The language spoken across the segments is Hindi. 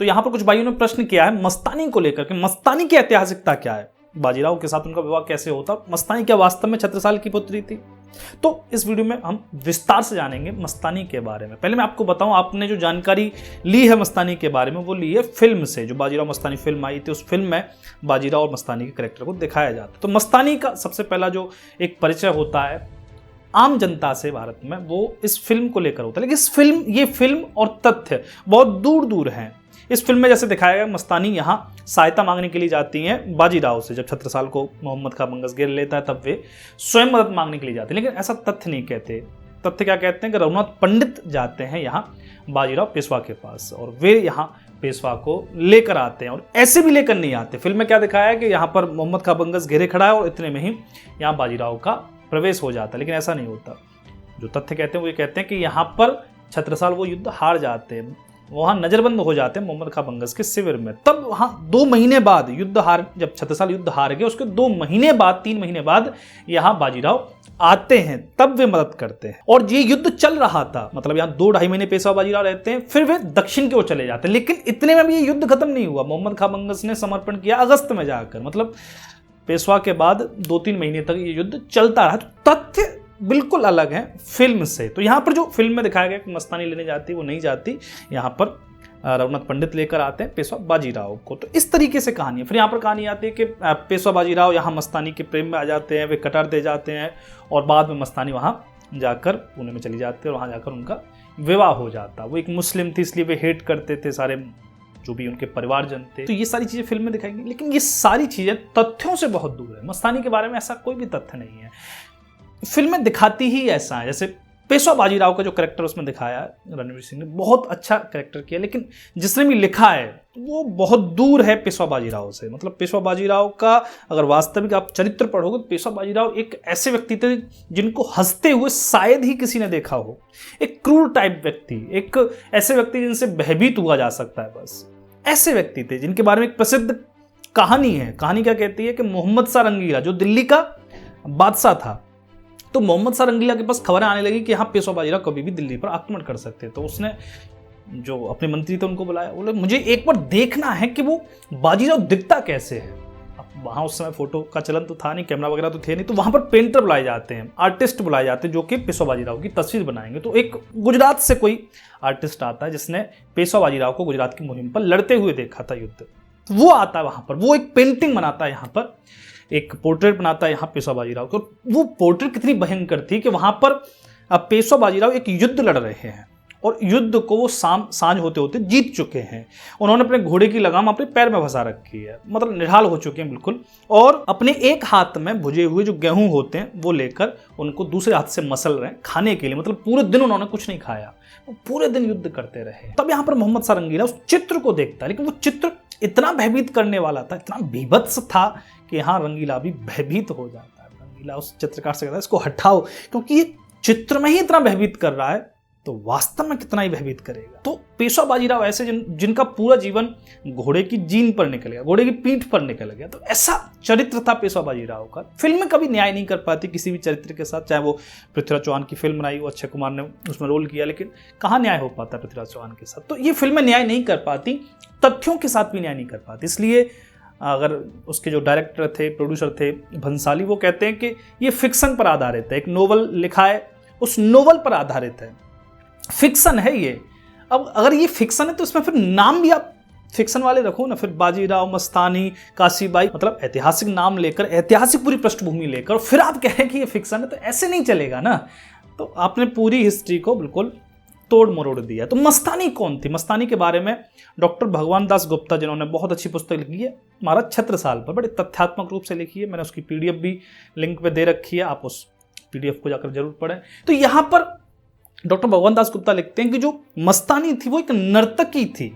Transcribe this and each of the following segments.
तो यहाँ पर कुछ भाइयों ने प्रश्न किया है मस्तानी को लेकर के, मस्तानी की ऐतिहासिकता क्या है, बाजीराव के साथ उनका विवाह कैसे होता, मस्तानी क्या वास्तव में छत्रसाल की पुत्री थी। तो इस वीडियो में हम विस्तार से जानेंगे मस्तानी के बारे में। पहले मैं आपको बताऊं, आपने जो जानकारी ली है मस्तानी के बारे में वो ली है फिल्म से। जो बाजीराव मस्तानी फिल्म आई थी, उस फिल्म में बाजीराव और मस्तानी के कैरेक्टर को दिखाया जाता है। तो मस्तानी का सबसे पहला जो एक परिचय होता है आम जनता से भारत में, वो इस फिल्म को लेकर होता है। लेकिन ये फिल्म और तथ्य बहुत दूर दूर हैं। इस फिल्म में जैसे दिखाया गया, मस्तानी यहाँ सहायता मांगने के लिए जाती हैं बाजीराव से। जब छत्रसाल को मोहम्मद खां बंगस घेर लेता है तब वे स्वयं मदद मांगने के लिए जाते हैं। लेकिन ऐसा तथ्य नहीं कहते। तथ्य क्या कहते हैं कि रघुनाथ पंडित जाते हैं यहाँ बाजीराव पेशवा के पास और वे यहाँ पेशवा को लेकर आते हैं। और ऐसे भी लेकर नहीं आते। फिल्म में क्या दिखाया है कि यहाँ पर मोहम्मद खां बंगस घेरे खड़ा है और इतने में ही यहाँ बाजीराव का प्रवेश हो जाता है। लेकिन ऐसा नहीं होता। जो तथ्य कहते हैं वो ये कहते हैं कि यहाँ पर छत्रसाल वो युद्ध हार जाते हैं, वहाँ नजरबंद हो जाते हैं मोहम्मद खां बंगस के शिविर में। तब वहाँ 2 महीने बाद जब छत्रसाल युद्ध हार गए उसके 2 महीने बाद 3 महीने बाद यहाँ बाजीराव आते हैं, तब वे मदद करते हैं। और ये युद्ध चल रहा था, मतलब यहाँ 2-2.5 महीने पेशवा बाजीराव रहते हैं, फिर वे दक्षिण की ओर चले जाते हैं। लेकिन इतने में भी ये युद्ध खत्म नहीं हुआ। मोहम्मद खां बंगस ने समर्पण किया अगस्त में जाकर, मतलब पेशवा के बाद 2-3 महीने तक ये युद्ध चलता रहा। तो तथ्य बिल्कुल अलग है फिल्म से। तो यहाँ पर जो फिल्म में दिखाया गया कि मस्तानी लेने जाती वो नहीं जाती, यहाँ पर रघुनाथ पंडित लेकर आते हैं पेशवा बाजीराव को। तो इस तरीके से कहानी है। फिर यहाँ पर कहानी आती है कि पेशवा बाजीराव यहाँ मस्तानी के प्रेम में आ जाते हैं, वे कटार दे जाते हैं और बाद में मस्तानी वहाँ जाकर पुणे में चली जाती है और वहाँ जाकर उनका विवाह हो जाता। वो एक मुस्लिम थी इसलिए वे हेट करते थे सारे जो भी उनके परिवारजन थे। तो ये सारी चीज़ें फिल्म में दिखाई गई, लेकिन ये सारी चीज़ें तथ्यों से बहुत दूर है। मस्तानी के बारे में ऐसा कोई भी तथ्य नहीं है। फिल्में दिखाती ही ऐसा है। जैसे पेशवा बाजीराव का जो करेक्टर उसमें दिखाया है रणवीर सिंह ने, बहुत अच्छा करेक्टर किया, लेकिन जिसने भी लिखा है वो बहुत दूर है पेशवा बाजीराव से। मतलब पेशवा बाजीराव का अगर वास्तविक आप चरित्र पढ़ोगे तो पेशवा बाजीराव एक ऐसे व्यक्ति थे जिनको हंसते हुए शायद ही किसी ने देखा हो। एक क्रूर टाइप व्यक्ति, एक ऐसे व्यक्ति जिनसे भयभीत हुआ जा सकता है, बस ऐसे व्यक्ति थे जिनके बारे में एक प्रसिद्ध कहानी है। कहानी क्या कहती है कि मोहम्मद शाह रंगीला जो दिल्ली का बादशाह था, तो मोहम्मद शाह रंगीला के पास खबरें आने लगी कि हाँ पेशवा बाजीराव कभी भी दिल्ली पर आक्रमण कर सकते। तो उसने जो अपने मंत्री थे उनको बुलाया, बोले मुझे एक बार देखना है कि वो बाजीराव दिखता कैसे है। अब वहाँ उस समय फोटो का चलन तो था नहीं, कैमरा वगैरह तो थे नहीं, तो वहाँ पर पेंटर बुलाए जाते हैं, आर्टिस्ट बुलाए जाते हैं जो कि पेशवा बाजीराव की तस्वीर बनाएंगे। तो एक गुजरात से कोई आर्टिस्ट आता है जिसने पेशवा बाजीराव को गुजरात की मुहिम पर लड़ते हुए देखा था युद्ध। वो आता है वहाँ पर, वो एक पेंटिंग बनाता है, यहाँ पर एक पोर्ट्रेट बनाता है यहाँ पेशवा बाजीराव को। वो पोर्ट्रेट कितनी भयंकर थी कि वहाँ पर पेशवा बाजीराव एक युद्ध लड़ रहे हैं और युद्ध को वो सांझ होते होते जीत चुके हैं। उन्होंने अपने घोड़े की लगाम अपने पैर में फंसा रखी है, मतलब निढाल हो चुके हैं बिल्कुल, और अपने एक हाथ में भुजे हुए जो गेहूं होते हैं वो लेकर उनको दूसरे हाथ से मसल रहे हैं खाने के लिए। मतलब पूरे दिन उन्होंने कुछ नहीं खाया, वो पूरे दिन युद्ध करते रहे। तब यहाँ पर मोहम्मद शाह रंगीला उस चित्र को देखता है, लेकिन वो चित्र इतना भयभीत करने वाला था, इतना बीभत्स था कि यहाँ रंगीला भी भयभीत हो जाता है। रंगीला उस चित्रकार से कहता है इसको हटाओ, क्योंकि ये चित्र में ही इतना भयभीत कर रहा है तो वास्तव में कितना ही भयभीत करेगा। तो पेशवा बाजीराव ऐसे जिनका पूरा जीवन घोड़े की जीन पर निकल गया, घोड़े की पीठ पर निकल गया, तो ऐसा चरित्र था पेशवा बाजीराव का। फिल्म में कभी न्याय नहीं कर पाती किसी भी चरित्र के साथ, चाहे वो पृथ्वीराज चौहान की फिल्म बनाई हो, अक्षय कुमार ने उसमें रोल किया, लेकिन कहाँ न्याय हो पाता पृथ्वीराज चौहान के साथ। तो ये फिल्में न्याय नहीं कर पाती, तथ्यों के साथ भी न्याय नहीं कर पाती। इसलिए अगर उसके जो डायरेक्टर थे, प्रोड्यूसर थे भंसाली, वो कहते हैं कि ये फिक्शन पर आधारित है, एक नोवेल लिखा है उस नोवेल पर आधारित है, फिक्शन है ये। अब अगर ये फिक्शन है तो इसमें फिर नाम भी आप फिक्शन वाले रखो ना, फिर बाजीराव, मस्तानी, काशीबाई, मतलब ऐतिहासिक नाम लेकर, ऐतिहासिक पूरी पृष्ठभूमि लेकर फिर आप कह रहे हैं कि ये फिक्शन है, तो ऐसे नहीं चलेगा ना। तो आपने पूरी हिस्ट्री को बिल्कुल तोड़ मरोड़ दिया। तो मस्तानी कौन थी? मस्तानी के बारे में डॉक्टर भगवान दास गुप्ता, जिन्होंने बहुत अच्छी पुस्तक लिखी है महाराज छत्रसाल पर, बड़े तथ्यात्मक रूप से लिखी है, मैंने उसकी पीडीएफ भी लिंक पे दे रखी है, आप उस पीडीएफ को जाकर जरूर पढ़ें। तो यहाँ पर डॉक्टर भगवान दास गुप्ता लिखते हैं कि जो मस्तानी थी वो एक नर्तकी थी,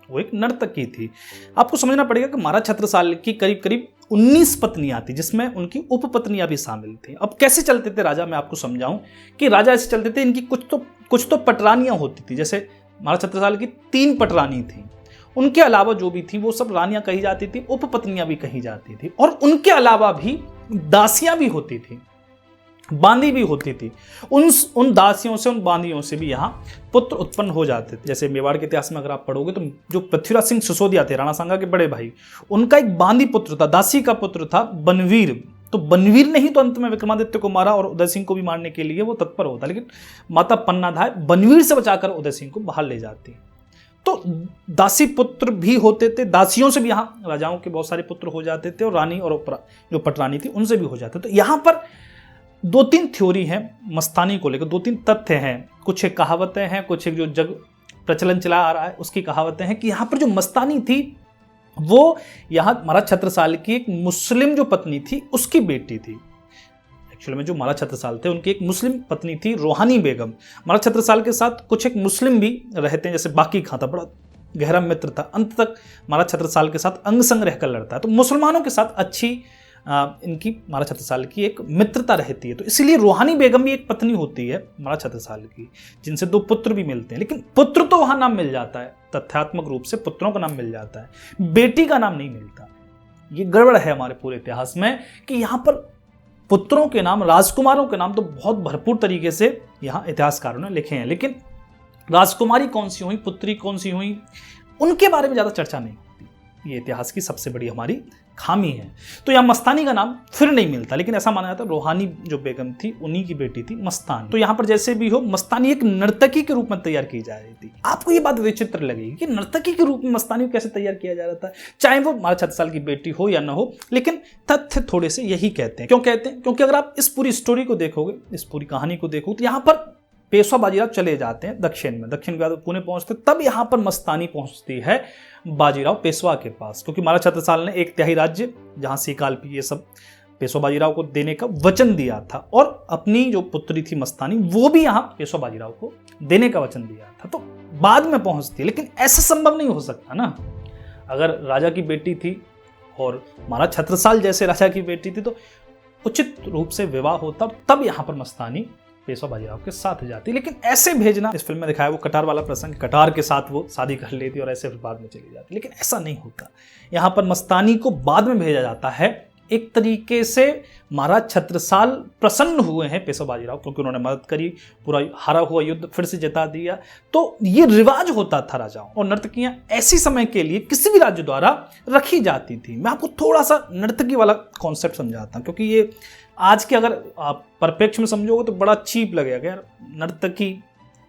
वो एक नर्तकी थी। आपको समझना पड़ेगा कि महाराज छत्रसाल की करीब करीब 19 पत्नियां थी, जिसमें उनकी उपपत्नियां भी शामिल थी। अब कैसे चलते थे राजा, मैं आपको समझाऊं कि राजा ऐसे चलते थे, इनकी कुछ तो पटरानियां होती थी। जैसे महाराज छत्रसाल की 3 पटरानी थी, उनके अलावा जो भी थी वो सब रानियां कही जाती थी, उपपत्नियां भी कही जाती थी, और उनके अलावा भी दासियां भी होती थी। बांदी भी होती थी। उन दासियों से, उन बांदियों से भी यहाँ पुत्र उत्पन्न हो जाते थे। जैसे मेवाड़ के इतिहास में अगर आप पढ़ोगे तो जो पृथ्वीराज सिंह सिसोदिया थे, राणा सांगा के बड़े भाई, उनका एक बांदी पुत्र था, दासी का पुत्र था बनवीर। तो बनवीर ने ही तो अंत में विक्रमादित्य को मारा और उदय सिंह को भी मारने के लिए वो तत्पर होता, लेकिन माता पन्नाधाय बनवीर से बचाकर उदय सिंह को बाहर ले जाती। तो दासी पुत्र भी होते थे, दासियों से भी यहाँ राजाओं के बहुत सारे पुत्र हो जाते थे, और रानी और जो पटरानी थी उनसे भी हो जाते। तो यहाँ पर 2-3 थ्योरी हैं मस्तानी को लेकर, 2-3 तथ्य हैं, कुछ एक कहावतें हैं, कुछ एक जो जग प्रचलन चला आ रहा है उसकी कहावतें हैं कि यहाँ पर जो मस्तानी थी वो यहाँ महाराज छत्रसाल की एक मुस्लिम जो पत्नी थी उसकी बेटी थी। एक्चुअली में जो महाराज छत्रसाल थे उनकी एक मुस्लिम पत्नी थी रोहानी बेगम। महाराज छत्रसाल के साथ कुछ एक मुस्लिम भी रहते हैं, जैसे बाकी खां था, बड़ा गहरा मित्र था, अंत तक महाराज छत्रसाल के साथ अंग संग रहकर लड़ता है। तो मुसलमानों के साथ अच्छी इनकी महाराज छत्रसाल की एक मित्रता रहती है। तो इसीलिए रोहानी बेगम भी एक पत्नी होती है महाराज छत्रसाल की, जिनसे 2 पुत्र भी मिलते हैं। लेकिन पुत्र तो वहां नाम मिल जाता है, तथ्यात्मक रूप से पुत्रों का नाम मिल जाता है, बेटी का नाम नहीं मिलता। ये गड़बड़ है हमारे पूरे इतिहास में कि यहाँ पर पुत्रों के नाम, राजकुमारों के नाम तो बहुत भरपूर तरीके से यहाँ इतिहासकारों ने लिखे हैं, लेकिन राजकुमारी कौन सी हुई, पुत्री कौन सी हुई, उनके बारे में ज्यादा चर्चा नहीं होती। ये इतिहास की सबसे बड़ी हमारी खामी है। तो यहाँ मस्तानी का नाम फिर नहीं मिलता, लेकिन ऐसा माना जाता है रोहानी जो बेगम थी उन्हीं की बेटी थी मस्तानी। तो यहाँ पर जैसे भी हो, मस्तानी एक नर्तकी के रूप में तैयार की जा रही थी। आपको ये बात विचित्र लगेगी कि नर्तकी के रूप में मस्तानी को कैसे तैयार किया जा रहा था, चाहे वो महाराज छत्रसाल की बेटी हो या ना हो, लेकिन तथ्य थोड़े से यही कहते हैं। क्यों कहते हैं? क्योंकि अगर आप इस पूरी स्टोरी को देखोगे, इस पूरी कहानी को देखोगे, तो यहाँ पर पेशवा बाजीराव चले जाते हैं दक्षिण में, दक्षिण के बाद पुणे पहुंचते, तब यहाँ पर मस्तानी पहुंचती है बाजीराव पेशवा के पास, क्योंकि महाराज छत्रसाल ने 1/3 राज्य जहां सीकालपी ये सब पेशवा बाजीराव को देने का वचन दिया था, और अपनी जो पुत्री थी मस्तानी वो भी यहाँ पेशवा बाजीराव को देने का वचन दिया था। तो बाद में पहुंचती है, लेकिन ऐसा संभव नहीं हो सकता ना। अगर राजा की बेटी थी और महाराज छत्रसाल जैसे राजा की बेटी थी तो उचित रूप से विवाह होता, तब यहाँ पर मस्तानी पेशवा बाजीराव के साथ जाती। लेकिन ऐसे भेजना, इस फिल्म में दिखाया वो कटार वाला प्रसंग, कटार के साथ वो शादी कर लेती और ऐसे फिर बाद में चली जाती, लेकिन ऐसा नहीं होता। यहाँ पर मस्तानी को बाद में भेजा जाता है। एक तरीके से महाराज छत्रसाल प्रसन्न हुए हैं पेशवा बाजीराव, क्योंकि उन्होंने मदद करी, पूरा हारा हुआ युद्ध फिर से जिता दिया। तो ये रिवाज होता था राजाओं, और नर्तकियां ऐसी समय के लिए किसी भी राज्य द्वारा रखी जाती थी। मैं आपको थोड़ा सा नर्तकी वाला कॉन्सेप्ट समझाता हूँ, क्योंकि ये आज के अगर आप परिप्रेक्ष्य में समझोगे तो बड़ा चीप लगेगा, यार नर्तकी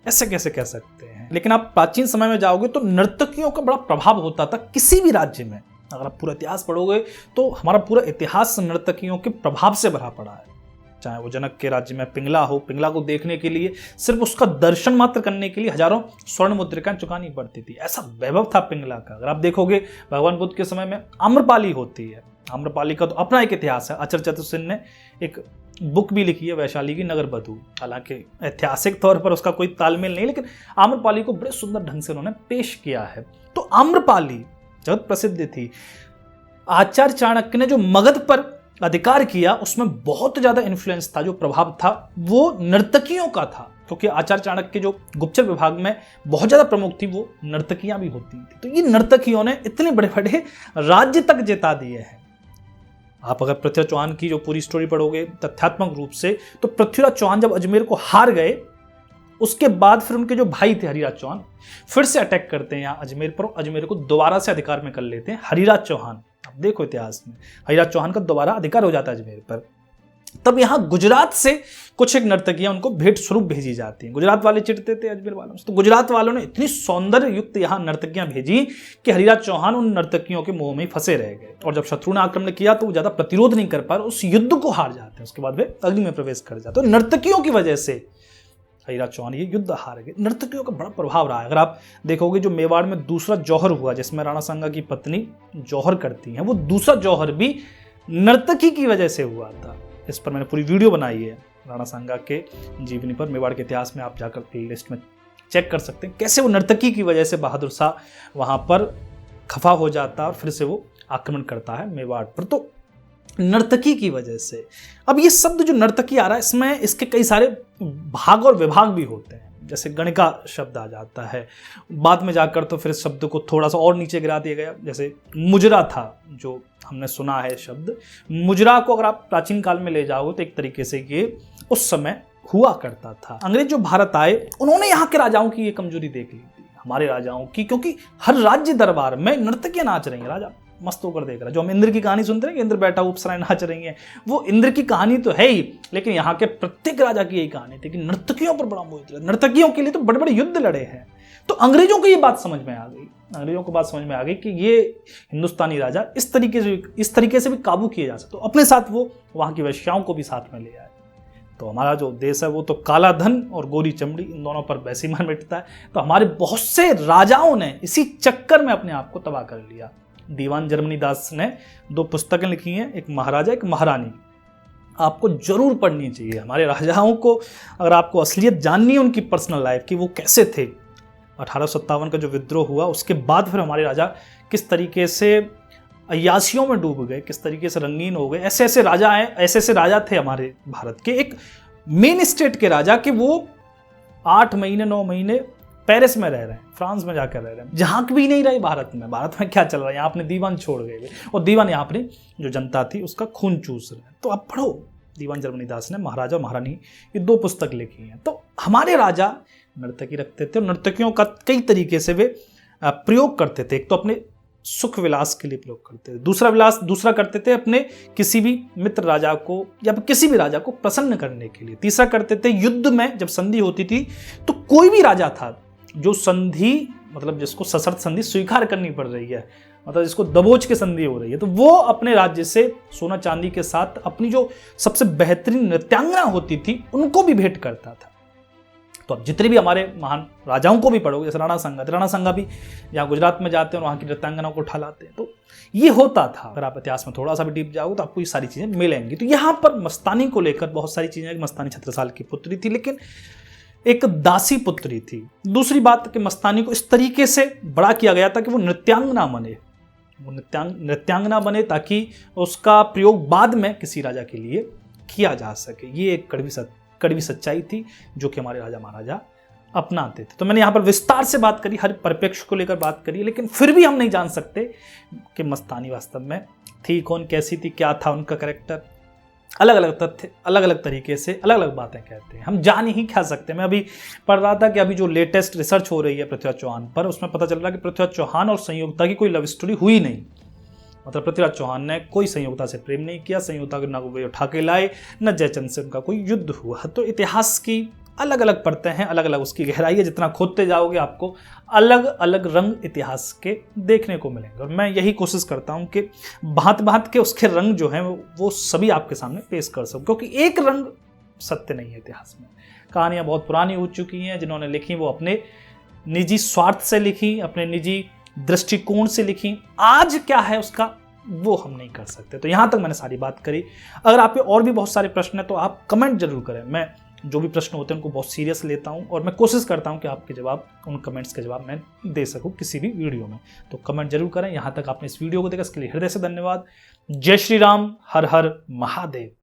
ऐसे कैसे कह सकते हैं। लेकिन आप प्राचीन समय में जाओगे तो नर्तकियों का बड़ा प्रभाव होता था किसी भी राज्य में। अगर आप पूरा इतिहास पढ़ोगे तो हमारा पूरा इतिहास नर्तकियों के प्रभाव से भरा पड़ा है। चाहे वो जनक के राज्य में पिंगला हो, पिंगला को देखने के लिए, सिर्फ उसका दर्शन मात्र करने के लिए हजारों स्वर्ण मुद्रिकाएं चुकानी पड़ती थी। ऐसा वैभव था पिंगला का। अगर आप देखोगे भगवान बुद्ध के समय में आम्रपाली होती है, आम्रपाली का तो अपना एक इतिहास है। आचार्य चतुर्सेन ने एक बुक भी लिखी है वैशाली की नगर बधू, हालांकि ऐतिहासिक तौर पर उसका कोई तालमेल नहीं, लेकिन आम्रपाली को बड़े सुंदर ढंग से उन्होंने पेश किया है। तो आम्रपाली जगत प्रसिद्ध थी। आचार्य चाणक्य ने जो मगध पर अधिकार किया उसमें बहुत ज्यादा इन्फ्लुएंस था, जो प्रभाव था वो नर्तकियों का था, क्योंकि आचार्य चाणक्य जो गुप्तचर विभाग में बहुत ज्यादा प्रमुख थी वो नर्तकियां भी होती थी। तो ये नर्तकियों ने इतने बड़े बड़े राज्य तक जिता दिए हैं। आप अगर पृथ्वीराज चौहान की जो पूरी स्टोरी पढ़ोगे तथ्यात्मक रूप से, तो पृथ्वीराज चौहान जब अजमेर को हार गए, उसके बाद फिर उनके जो भाई थे हरिराज चौहान फिर से अटैक करते हैं यहाँ अजमेर पर, अजमेर को दोबारा से अधिकार में कर लेते हैं हरिराज चौहान। अब देखो इतिहास में हरिराज चौहान का दोबारा अधिकार हो जाता है अजमेर पर। तब यहाँ गुजरात से कुछ एक नर्तकियां उनको भेंट स्वरूप भेजी जाती हैं। गुजरात वाले चिढ़ते थे अजमेर वालों से, तो गुजरात वालों ने इतनी सौंदर्य युक्त यहाँ नर्तकियां भेजी कि हरिराज चौहान उन नर्तकियों के मोह में फंसे रह गए, और जब शत्रु ने आक्रमण किया तो वो ज्यादा प्रतिरोध नहीं कर पाए, उस युद्ध को हार जाते हैं। उसके बाद वे अग्नि में प्रवेश कर जाते हैं। तो नर्तकियों की वजह से हरिराज चौहान ये युद्ध हार गए। नर्तकियों का बड़ा प्रभाव रहा है। अगर आप देखोगे जो मेवाड़ में दूसरा जौहर हुआ, जिसमें राणा सांगा की पत्नी जौहर करती है, वो दूसरा जौहर भी नर्तकी की वजह से हुआ था। इस पर मैंने पूरी वीडियो बनाई है राणा सांगा के जीवनी पर, मेवाड़ के इतिहास में आप जाकर प्लेलिस्ट में चेक कर सकते हैं कैसे वो नर्तकी की वजह से बहादुर शाह वहां पर खफा हो जाता है और फिर से वो आक्रमण करता है मेवाड़ पर। तो नर्तकी की वजह से, अब ये शब्द जो नर्तकी आ रहा है इसमें इसके कई सारे भाग और विभाग भी होते हैं। जैसे गणिका शब्द आ जाता है, बाद में जाकर तो फिर शब्द को थोड़ा सा और नीचे गिरा दिया गया। जैसे मुजरा था, जो हमने सुना है शब्द मुजरा को अगर आप प्राचीन काल में ले जाओगे तो एक तरीके से ये उस समय हुआ करता था। अंग्रेज जो भारत आए उन्होंने यहाँ के राजाओं की ये कमजोरी देख ली थी, हमारे राजाओं की, क्योंकि हर राज्य दरबार में नर्तकियां नाच रही हैं, राजा मस्त होकर देख रहा है। जो हम इंद्र की कहानी सुनते हैं कि इंद्र बैठा हुआ अप्सराएं नाच रही हैं, वो इंद्र की कहानी तो है ही, लेकिन यहाँ के प्रत्येक राजा की यही कहानी थी कि नर्तकियों पर बड़ा मोहित, नर्तकियों के लिए तो बड़े बड़े युद्ध लड़े हैं। तो अंग्रेजों को ये बात समझ में आ गई, अंग्रेजों को बात समझ में आ गई कि ये हिंदुस्तानी राजा इस तरीके से भी काबू किए जा सकते। तो अपने साथ वो वहाँ की वेश्याओं को भी साथ में ले आए। तो हमारा जो देश है वो तो काला धन और गोरी चमड़ी, इन दोनों पर वैसे ही मन मिटता है। तो हमारे बहुत से राजाओं ने इसी चक्कर में अपने आप को तबाह कर लिया। दीवान जर्मनी दास ने 2 पुस्तकें लिखी हैं, एक महाराजा एक महारानी, आपको जरूर पढ़नी चाहिए। हमारे राजाओं को अगर आपको असलियत जाननी है उनकी पर्सनल लाइफ की, वो कैसे थे, 1857 का जो विद्रोह हुआ उसके बाद फिर हमारे राजा किस तरीके से अय्यासियों में डूब गए, किस तरीके से रंगीन हो गए। ऐसे ऐसे राजा आए, ऐसे ऐसे राजा थे हमारे भारत के, एक मेन स्टेट के राजा कि वो 8 महीने 9 महीने पेरिस में रह रहे हैं, फ्रांस में जाकर रह रहे हैं, जहाँ भी नहीं रहे भारत में। भारत में क्या चल रहा है, यहाँ अपने दीवान छोड़ गए और दीवान यहाँ अपनी जो जनता थी उसका खून चूस रहे हैं। तो आप पढ़ो, दीवान जर्मनी दास ने महाराजा और महारानी ये 2 पुस्तक लिखी हैं। तो हमारे राजा नर्तकी रखते थे और नर्तकियों का कई तरीके से वे प्रयोग करते थे। एक तो अपने सुख विलास के लिए प्रयोग करते थे, दूसरा करते थे अपने किसी भी मित्र राजा को या किसी भी राजा को प्रसन्न करने के लिए, तीसरा करते थे युद्ध में जब संधि होती थी तो कोई भी राजा था जो संधि, मतलब जिसको सशर्त संधि स्वीकार करनी पड़ रही है, मतलब जिसको दबोच के संधि हो रही है, तो वो अपने राज्य से सोना चांदी के साथ अपनी जो सबसे बेहतरीन नृत्यांगना होती थी उनको भी भेंट करता था। तो अब जितने भी हमारे महान राजाओं को भी पढ़ोगे, जैसे राणा संगा भी जहाँ गुजरात में जाते हैं और वहाँ की नृत्यांगनाओं को उठा लाते हैं, तो ये होता था। अगर आप इतिहास में थोड़ा सा भी डीप जाओगे तो आपको ये सारी चीज़ें मिलेंगी। तो यहाँ पर मस्तानी को लेकर बहुत सारी चीज़ें, मस्तानी छत्रसाल की पुत्री थी लेकिन एक दासी पुत्री थी। दूसरी बात कि मस्तानी को इस तरीके से बड़ा किया गया था कि वो नृत्यांगना बने, वो नृत्यांगना बने ताकि उसका प्रयोग बाद में किसी राजा के लिए किया जा सके। ये एक कड़वी सच्चाई थी जो कि हमारे राजा महाराजा अपनाते थे। तो मैंने यहाँ पर विस्तार से बात करी, हर परिप्रेक्ष्य को लेकर बात करी, लेकिन फिर भी हम नहीं जान सकते कि मस्तानी वास्तव में थी कौन, कैसी थी, क्या था उनका कैरेक्टर। अलग अलग तथ्य अलग अलग तरीके से अलग अलग बातें कहते हैं, हम जान ही क्या सकते। मैं अभी पढ़ रहा था कि अभी जो लेटेस्ट रिसर्च हो रही है पृथ्वीराज चौहान पर, उसमें पता चल रहा है कि पृथ्वीराज चौहान और संयोगिता की कोई लव स्टोरी हुई नहीं। मतलब पृथ्वीराज चौहान ने कोई संयोगिता से प्रेम नहीं किया, संयोगिता को न वे उठा के लाए, न जयचंद से उनका कोई युद्ध हुआ। तो इतिहास की अलग अलग परतें हैं, अलग अलग उसकी गहराई है। जितना खोदते जाओगे आपको अलग अलग रंग इतिहास के देखने को मिलेंगे और मैं यही कोशिश करता हूँ कि भांत के उसके रंग जो हैं वो सभी आपके सामने पेश कर सकूँ, क्योंकि एक रंग सत्य नहीं है इतिहास में। कहानियाँ बहुत पुरानी हो चुकी हैं, जिन्होंने लिखी वो अपने निजी स्वार्थ से लिखी, अपने निजी दृष्टिकोण से लिखी। आज क्या है उसका वो हम नहीं कर सकते। तो यहाँ तक मैंने सारी बात करी। अगर आपके और भी बहुत सारे प्रश्न हैं तो आप कमेंट जरूर करें। मैं जो भी प्रश्न होते हैं उनको बहुत सीरियस लेता हूँ और मैं कोशिश करता हूँ कि आपके जवाब, उन कमेंट्स के जवाब मैं दे सकूँ किसी भी वीडियो में। तो कमेंट जरूर करें। यहाँ तक आपने इस वीडियो को देखा इसके लिए हृदय से धन्यवाद। जय श्री राम, हर हर महादेव।